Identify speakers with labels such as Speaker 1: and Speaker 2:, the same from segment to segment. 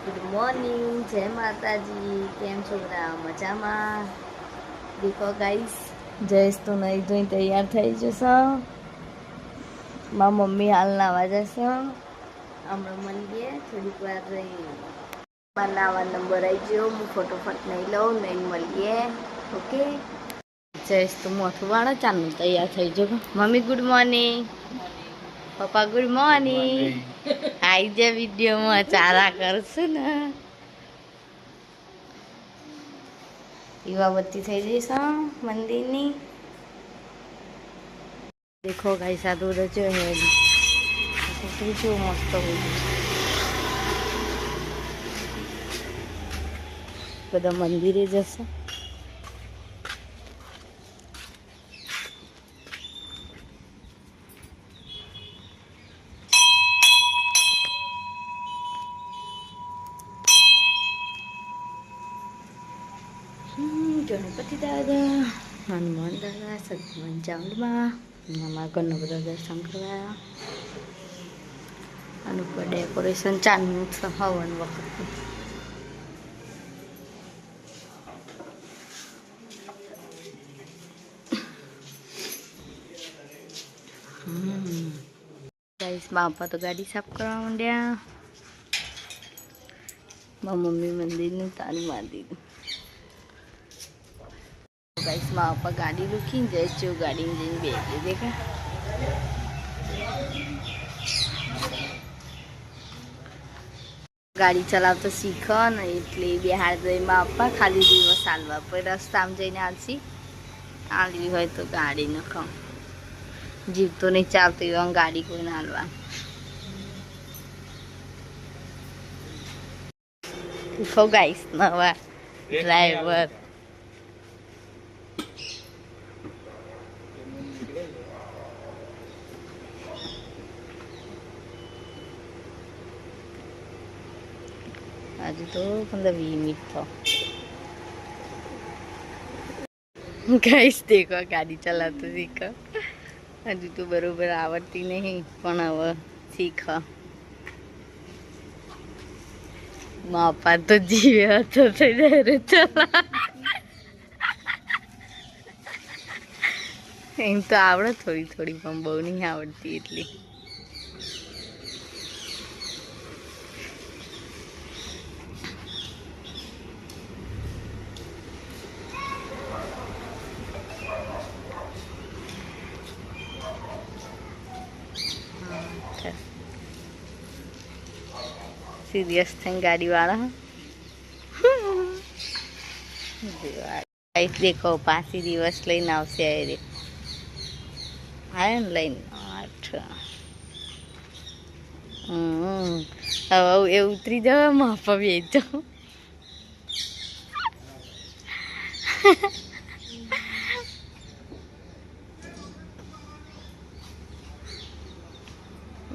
Speaker 1: Good morning, જય માતાજી. કેમ છો બધા? મજામાં? દેખો ગાઈસ, જયેશ તો નહીં ધોઈને તૈયાર થઈ જશે. મારી મમ્મી હાલ નાવા જશે. હમણાં મળીએ થોડીક વાર રહી. નાવા નંબર આવી ગયો. હું ફટોફટ નહીં લઉં, નહીં મળીએ. ઓકે. જયેશ તો મોઠું વાળો ચાલનું તૈયાર થઈ જજો. Mummy good morning. પપ્પા ગુડ મોર્નિંગ. આવી જાય વિડીયોમાં ચારા કરશું ને. દીવાબત્તી થઈ જઈશ મંદિરની. દેખો ગાઈસ આ દૂર જ હે જો મસ્ત હોય બધા મંદિરે જશે. ગણપતિ દાદા, હનુમાન દાદા, સગવન ચાવડીમાં અમારા ઘરના બધા દર્શન કરવા. અને ઉપર ડેકોરેશન ચાલુ છે હવન વખત. ગાઈસમાં આપા તો ગાડી સાફ કરવા માંડ્યા. મારી મમ્મી મંદિરનું તારું મારી દીધું. ગાઈસમાં આપા ગાડી રૂકીને જાય છે. ગાડીને જઈને બેસી દેખા. ગાડી ચલાવતો શીખો ને એટલે બિહાર જઈમાં આપવા ખાલી દિવસ હાલવા પછી રસ્તામાં જઈને આલસી આલવી હોય તો ગાડી નખો. જીવ તો નહીં ચાલતી હોય ગાડી કોઈને હાલવા. શીખો ગાઈસ નવા ડ્રાઈવર. હજુ તો 15-20 મિનિટ થો. ગાઈસ દેખો ગાડી ચલાવતો શીખો. હજુ તો બરોબર આવડતી નહીં પણ હવે શીખો. માપા તો જીવે હતો થઈ જાય ચલા. એમ તો આવડે થોડી થોડી પણ બહુ નહીં આવડતી એટલી. सीरियस थे गाड़ी वाला. देखो 5 દિવસ લઈને આવશે. આયા ને લઈને 8. હવે એ ઉતરી જવા માપા બેજો.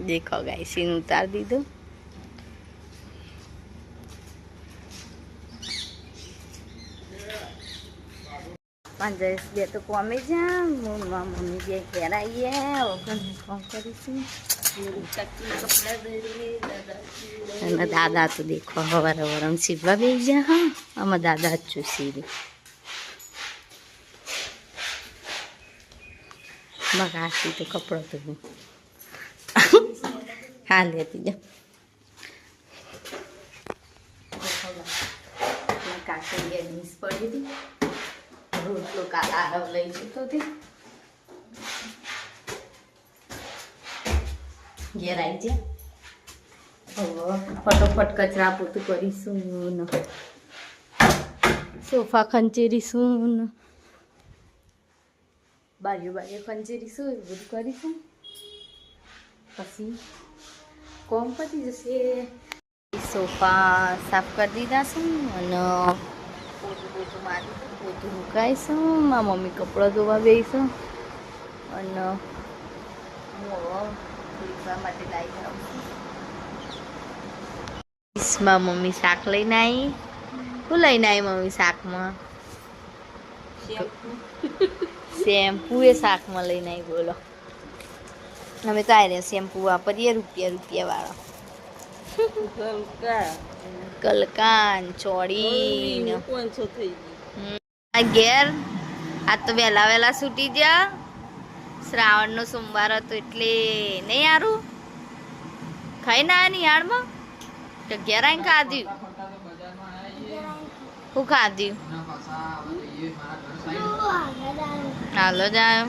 Speaker 1: देखो गाइस इन उतार दीधું. જયેશ બે તો કોમે જા. મમ્મી બે ઘેર આવીએ કોમ કરીશું. અને દાદા તો દેખો હવારે વરણ સીવવા બે જા. હા આમાં દાદા જ છું સીરી. મગાસી તો કપડો તો હા લેતી જા. કાકી ડીશ પડી હતી. રોટલો કાલા આરવ લઈ જતો હતી. ઘેર આવી જાય. ફટોફટ કચરા પોતું કરીશું. સોફા ખંચેરીશું. બારીઓ ખંચેરીશું. એવું બધું કરીશું. પછી કોમ પતી જશે. સોફા સાફ કરી દીધા છે અને પોતું મારી પોતું મુકાઈશું. મારા મમ્મી કપડાં ધોવા બેસીશું અને હું થોડીક વાર માટે લાવી આવું. મારા મમ્મી શાક લઈને આવી. શું લઈને આવી મમ્મી શાકમાં? શેમ્પુ એ શાકમાં લઈને આવી. બોલો અમે તો આવી રહ્યા શેમ્પુ વાપરીએ રૂપિયા વાળો. કલકાન ચોળી આ ઘેર આ તો વહેલા વહેલા છૂટી જા શ્રાવણનો સોમવાર હતો એટલે નહીં સારું ખાઈ ના નિહાળમાં તો ઘેર આવીને ખાધ્યું હું ખાધ્યું હાલો જાય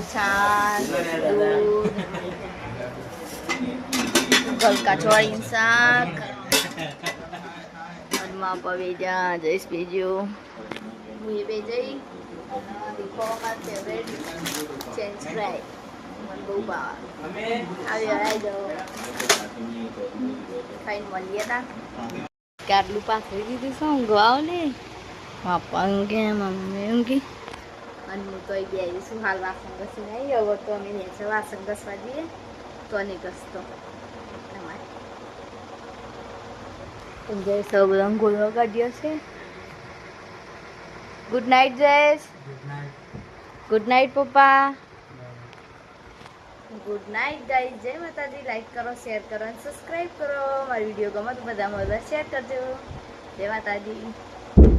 Speaker 1: છાશ દૂધ ગલકા ચોળીનું શાક હનુમા પવેજા જઈશ બીજો હું એ બે જઈ દેખો મારા ફેવરેટ ચેન્જ ફ્રાય મને બહુ ભાવે આવી જાઓ ખાઈને મળીએ તા કાટલું પાથરી દીધું શું ઊંઘવા ને પપ્પા ઊંઘે મમ્મી ઊંઘી અને હું તો બે આવીશું હાલ વાસણ ઘસી નહીં હવે તો અમે નીચે વાસણ ઘસવા જઈએ તો નહીં ઘસતો જયેશ હવે બધા ગોળો કાઢ્યો છે good night Jayesh good night પપ્પા ગુડ નાઇટ ગાઈઝ જય માતાજી લાઈક કરો શેર કરો અને સબસ્ક્રાઈબ કરો મારી વિડીયો ગમે તો બધા શેર કરજો જય માતાજી